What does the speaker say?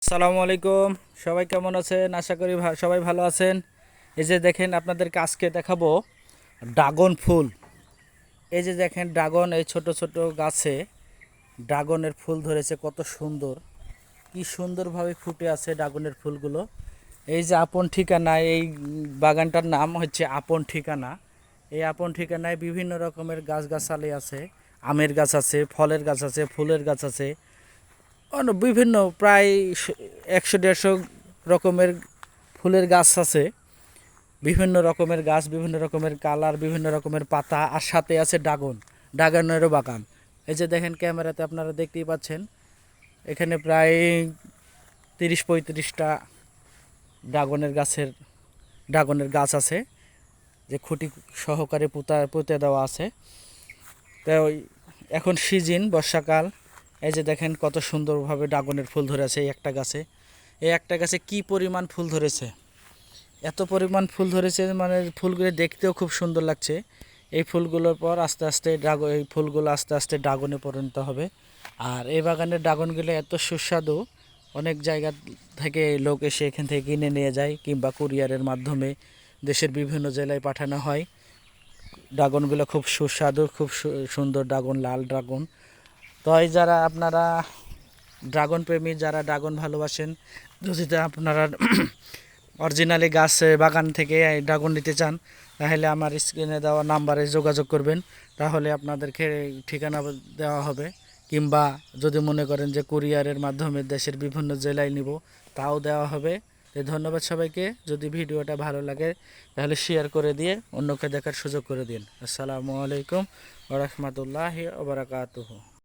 আসসালামু আলাইকুম। সবাই কেমন আছেন? আশা করি সবাই ভালো আছেন। এই যে দেখেন, আপনাদেরকে আজকে দেখাবো ড্রাগন ফুল। এই যে দেখেন, ড্রাগন এই ছোট ছোট গাছে ড্রাগনের ফুল ধরেছে, কত সুন্দর, কি সুন্দরভাবে ফুটে আছে ড্রাগনের ফুলগুলো। এই যে আপন ঠিকানা, এই বাগানটার নাম হচ্ছে আপন ঠিকানা। এই আপন ঠিকানায় বিভিন্ন রকমের গাছগাছালি আছে। আমের গাছ আছে, ফলের গাছ আছে, ফুলের গাছ আছে, বিভিন্ন প্রায় 100-150 রকমের ফুলের গাছ আছে। বিভিন্ন রকমের গাছ, বিভিন্ন রকমের কালার, বিভিন্ন রকমের পাতা, আর সাথে আছে ড্রাগনেরও বাগান। এই যে দেখেন, ক্যামেরাতে আপনারা দেখতেই পাচ্ছেন, এখানে প্রায় 30-35টা ড্রাগনের গাছ আছে, যে খুঁটি সহকারে পুঁতে দেওয়া আছে। তো এখন সিজন বর্ষাকাল। এই যে দেখেন, কত সুন্দরভাবে ড্রাগনের ফুল ধরেছে এই একটা গাছে কি পরিমাণ ফুল ধরেছে, এত পরিমাণ ফুল ধরেছে, মানে ফুলগুলো দেখতেও খুব সুন্দর লাগছে। এই ফুলগুলোর পর আস্তে আস্তে এই ফুলগুলো আস্তে আস্তে ড্রাগনে পরিণত হবে। আর এই বাগানের ড্রাগনগুলো এত সুস্বাদু, অনেক জায়গা থেকে লোক এসে এখান থেকে কিনে নিয়ে যায়, কিংবা কুরিয়ারের মাধ্যমে দেশের বিভিন্ন জেলায় পাঠানো হয়। ড্রাগনগুলো খুব সুস্বাদু, খুব সুন্দর ড্রাগন, লাল ড্রাগন। তো এই যারা আপনারা ড্রাগন প্রেমী, যারা ড্রাগন ভালোবাসেন, যদি আপনারা অরিজিনালি গাছ বাগান থেকে ড্রাগন নিতে চান, তাহলে আমার স্ক্রিনে দেওয়া নাম্বারে যোগাযোগ করবেন। তাহলে আপনাদেরকে ঠিকানা দেওয়া হবে, কিংবা যদি মনে করেন যে কুরিয়ারের মাধ্যমে দেশের বিভিন্ন জেলায় নিব, তাও দেওয়া হবে। তো ধন্যবাদ সবাইকে। যদি ভিডিওটা ভালো লাগে তাহলে শেয়ার করে দিয়ে অন্যকে দেখার সুযোগ করে দিন। আসসালামু আলাইকুম ওয়া রাহমাতুল্লাহি ওয়া বারাকাতুহু।